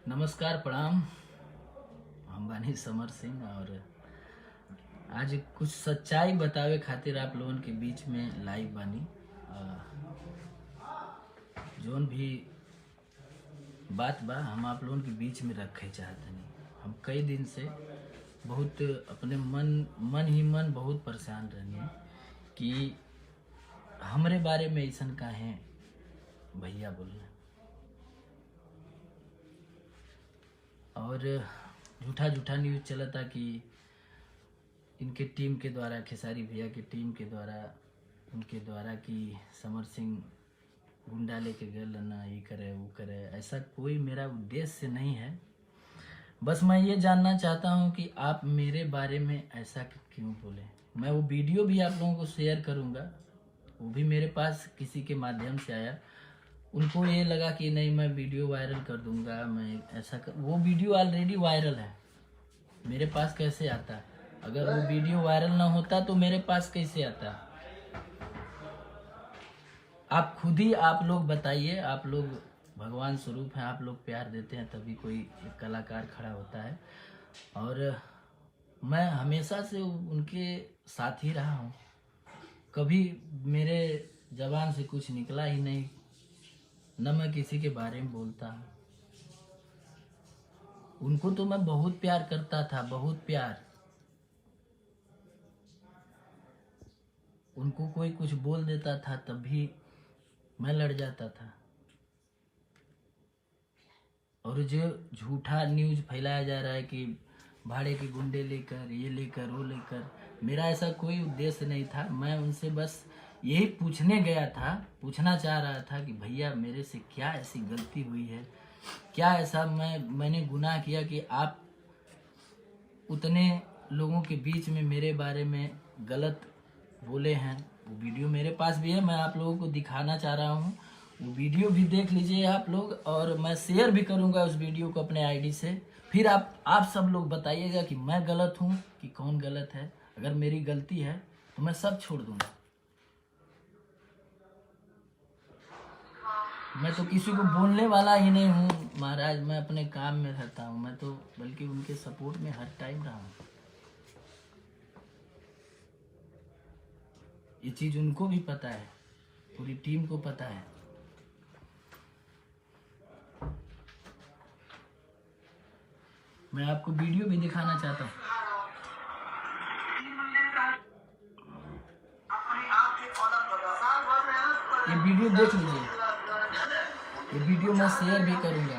नमस्कार, प्रणाम। हम बानी समर सिंह और आज कुछ सच्चाई बतावे खातिर आप लोगन के बीच में लाइव बानी। जोन भी बात बा हम आप लोगन के बीच में रखे चाहतनी। हम कई दिन से बहुत अपने मन बहुत परेशान रहनी कि हमरे बारे में ऐसन काहे भैया बोलना और झूठा न्यूज़ चलता कि इनके टीम के द्वारा, खेसारी भैया के टीम के द्वारा, उनके द्वारा कि समर सिंह गुंडा लेके गल ना, ये करे वो करे। ऐसा कोई मेरा उद्देश्य नहीं है। बस मैं ये जानना चाहता हूँ कि आप मेरे बारे में ऐसा क्यों बोले। मैं वो वीडियो भी आप लोगों को शेयर करूँगा, वो भी मेरे पास किसी के माध्यम से आया। उनको ये लगा कि नहीं, मैं वीडियो वायरल कर दूंगा, मैं ऐसा वो वीडियो ऑलरेडी वायरल है, मेरे पास कैसे आता? अगर वो वीडियो वायरल ना होता तो मेरे पास कैसे आता? आप खुद ही आप लोग बताइए। आप लोग भगवान स्वरूप हैं, आप लोग प्यार देते हैं तभी कोई एक कलाकार खड़ा होता है। और मैं हमेशा से उनके साथ ही रहा हूँ, कभी मेरे जबान से कुछ निकला ही नहीं, न मैं किसी के बारे में बोलता हूँ। उनको तो मैं बहुत प्यार करता था, बहुत प्यार। उनको कोई कुछ बोल देता था तब भी मैं लड़ जाता था। और जो झूठा न्यूज़ फैलाया जा रहा है कि भाड़े के गुंडे लेकर, ये लेकर, वो लेकर, मेरा ऐसा कोई उद्देश्य नहीं था। मैं उनसे बस यही पूछने गया था, पूछना चाह रहा था कि भैया मेरे से क्या ऐसी गलती हुई है, क्या ऐसा मैंने गुनाह किया कि आप उतने लोगों के बीच में मेरे बारे में गलत बोले हैं। वो वीडियो मेरे पास भी है, मैं आप लोगों को दिखाना चाह रहा हूँ। वो वीडियो भी देख लीजिए आप लोग, और मैं शेयर भी करूँगा उस वीडियो को अपने आईडी से। फिर आप सब लोग बताइएगा कि मैं गलत हूँ कि कौन गलत है। अगर मेरी गलती है तो मैं सब छोड़ दूँगा। मैं तो किसी को बोलने वाला ही नहीं हूँ महाराज, मैं अपने काम में रहता हूँ। मैं तो बल्कि उनके सपोर्ट में हर टाइम रहा हूँ। ये चीज़ उनको भी पता है, पूरी टीम को पता है। मैं आपको वीडियो भी दिखाना चाहता हूँ। ये वीडियो देख लीजिए, ये वीडियो मैं शेयर भी करूँगा।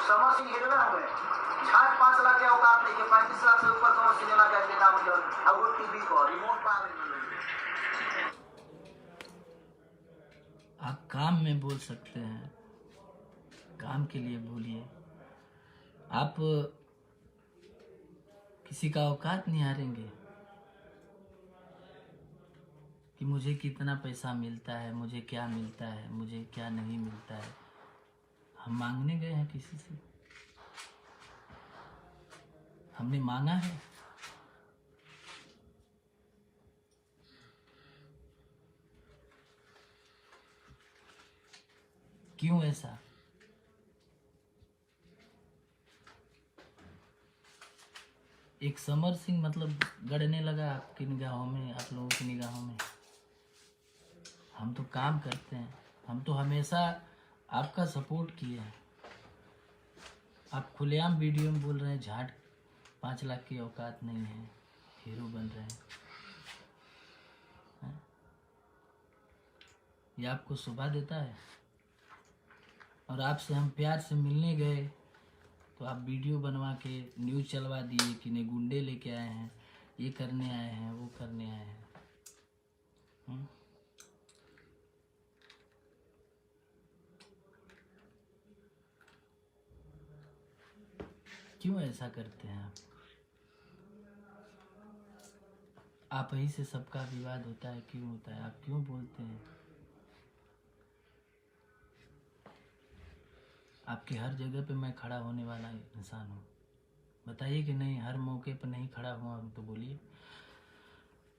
समर सिंह हीरो ना हुए, 5 लाख के औकात नहीं है, 35 लाख से ऊपर समर सिनेमा का नाम मिलल। अब वो टीवी को रिमोट पा आप काम में बोल सकते हैं, काम के लिए बोलिए। आप किसी का औकात नहीं हारेंगे कि मुझे कितना पैसा मिलता है, मुझे क्या मिलता है, मुझे क्या नहीं मिलता है। हम मांगने गए हैं किसी से? हमने मांगा है? क्यों ऐसा? एक समर सिंह मतलब गड़ने लगा आपकी निगाहों में, आप लोगों की निगाहों में? हम तो काम करते हैं, हम तो हमेशा आपका सपोर्ट किए हैं। आप खुलेआम वीडियो में बोल रहे हैं झाट 5 लाख की औकात नहीं है, हीरो बन रहे हैं। ये आपको शोभा देता है? और आपसे हम प्यार से मिलने गए तो आप वीडियो बनवा के न्यूज़ चलवा दिए कि नहीं गुंडे लेके आए हैं, ये करने आए हैं, वो करने आए हैं। क्यों ऐसा करते हैं आप ही से सबका विवाद होता है, क्यों होता है? आप क्यों बोलते हैं? आपके हर जगह पे मैं खड़ा होने वाला इंसान हूँ। बताइए कि नहीं, हर मौके पर नहीं खड़ा हुआ हूँ तो बोलिए।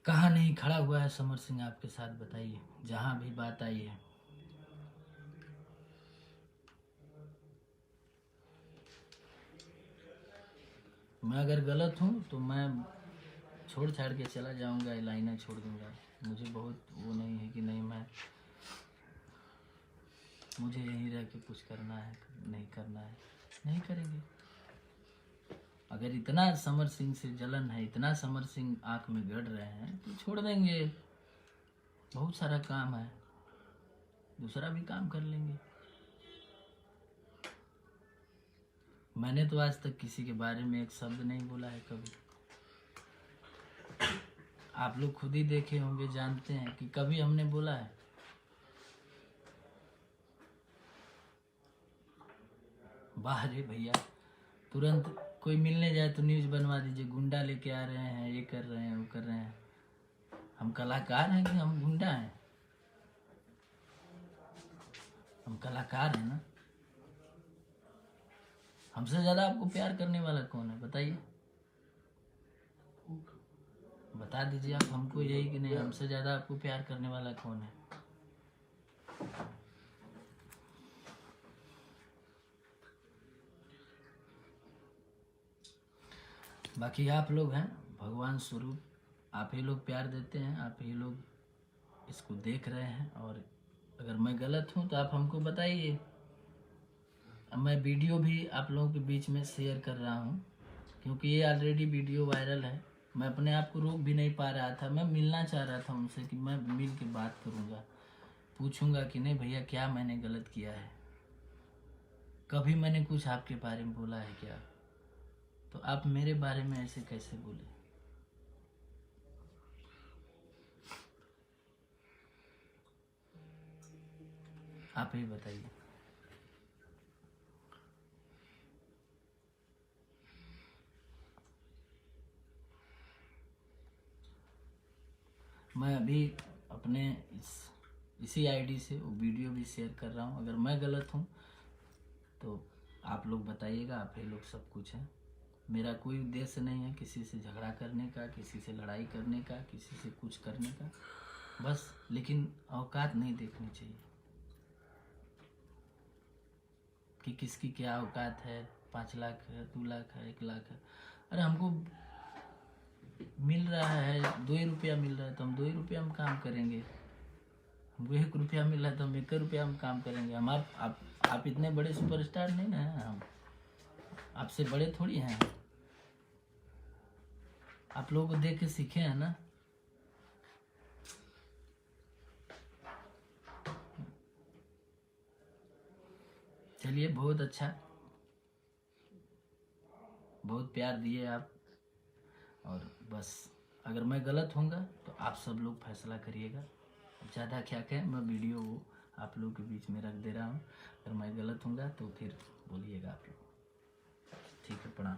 कहाँ नहीं खड़ा हुआ है समर सिंह आपके साथ, बताइए, जहाँ भी बात आई है। मैं अगर गलत हूँ तो मैं छोड़ छाड़ के चला जाऊँगा, लाइनें छोड़ दूँगा। मुझे बहुत वो नहीं है कि नहीं, मुझे यहीं रह के कुछ करना है, नहीं करना है, नहीं करेंगे। अगर इतना समर सिंह से जलन है, इतना समर सिंह आँख में गड़ रहे हैं तो छोड़ देंगे। बहुत सारा काम है, दूसरा भी काम कर लेंगे। मैंने तो आज तक किसी के बारे में एक शब्द नहीं बोला है कभी। आप लोग खुद ही देखे होंगे, जानते हैं कि कभी हमने बोला है। बाहर है भैया, तुरंत कोई मिलने जाए तो न्यूज़ बनवा दीजिए, गुंडा लेके आ रहे हैं, ये कर रहे हैं, वो कर रहे हैं। हम कलाकार हैं कि हम गुंडा हैं? हम कलाकार हैं ना। हमसे ज़्यादा आपको प्यार करने वाला कौन है, बताइए, बता दीजिए आप हमको यही कि नहीं, हमसे ज़्यादा आपको प्यार करने वाला कौन है? बाकी आप लोग हैं भगवान स्वरूप, आप ही लोग प्यार देते हैं, आप ही लोग इसको देख रहे हैं। और अगर मैं गलत हूँ तो आप हमको बताइए। मैं वीडियो भी आप लोगों के बीच में शेयर कर रहा हूँ, क्योंकि ये ऑलरेडी वीडियो वायरल है। मैं अपने आप को रोक भी नहीं पा रहा था, मैं मिलना चाह रहा था उनसे कि मैं मिल के बात करूँगा, पूछूंगा कि नहीं भैया क्या मैंने गलत किया है, कभी मैंने कुछ आपके बारे में बोला है क्या, तो आप मेरे बारे में ऐसे कैसे बोले? आप ही बताइए। मैं अभी अपने इसी आईडी से वो वीडियो भी शेयर कर रहा हूँ। अगर मैं गलत हूँ तो आप लोग बताइएगा, आप ही लोग सब कुछ हैं। मेरा कोई उद्देश्य नहीं है किसी से झगड़ा करने का, किसी से लड़ाई करने का, किसी से कुछ करने का, बस। लेकिन औकात नहीं देखनी चाहिए कि किसकी क्या औकात है, 5 लाख है, 2 लाख है, 1 लाख है। अरे हमको मिल रहा है 2 ही रुपया मिल रहा है तो हम 2 ही रुपया हम काम करेंगे। हमको 1 रुपया मिल रहा है तो हम 1 रुपया हम काम करेंगे। हम आप इतने बड़े सुपरस्टार नहीं ना हैं, हम आपसे बड़े थोड़ी हैं। आप लोगों को देख के सीखे हैं ना। चलिए, बहुत अच्छा, बहुत प्यार दिए आप। और बस अगर मैं गलत होऊंगा तो आप सब लोग फैसला करिएगा। ज़्यादा क्या कहें, मैं वीडियो वो आप लोग के बीच में रख दे रहा हूँ। अगर मैं गलत होऊंगा तो फिर बोलिएगा आप लोग। ठीक है, प्रणाम।